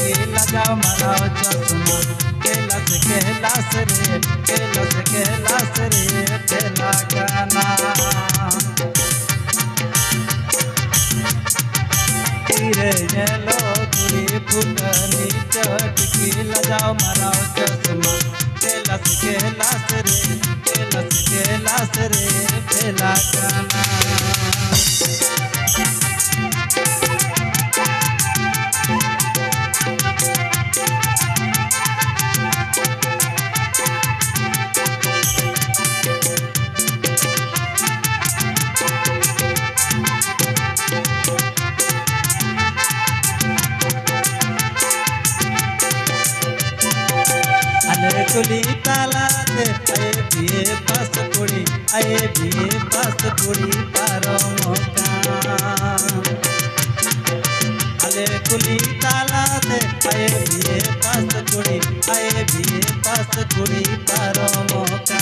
टीकीला जाओ माराओ चश्मा कहलास रे कहलास रे ठेला गाना रे येलो पूरी फुटनी टीकीला जाओ माराओ चश्मा कहलास रे ठेला गाना कुली ताला दे आए बिए पास कुड़ी पारो मौका अले कुली ताला दे आए बिए पास कुड़ी पारो मौका